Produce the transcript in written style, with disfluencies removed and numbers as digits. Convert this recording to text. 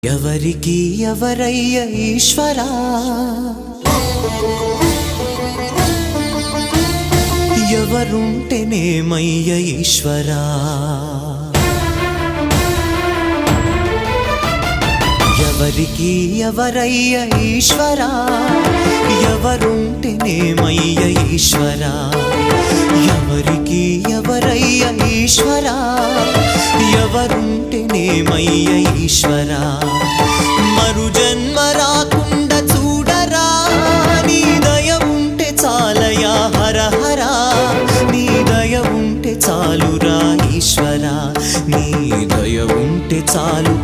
ఎవరికి ఎవరయ్య ఈశ్వరా, ఎవరుంటేనేమయ్య ఈశ్వరా, ఎవరికి ఎవరయ్య ఈశ్వరా, ఎవరుంటేనేమయ్య ఈశ్వరా, ఎవరికి ఎవరయ్య ఈశ్వరా, ఎవరుంటేనేమయ్య ఈశ్వరా, మరు జన్మ రాకుండా చూడరా, నీ దయ ఉంటే చాలయా హర హరా, నీ దయ ఉంటే చాలురా ఈశ్వరా, నీ దయ ఉంటే చాలు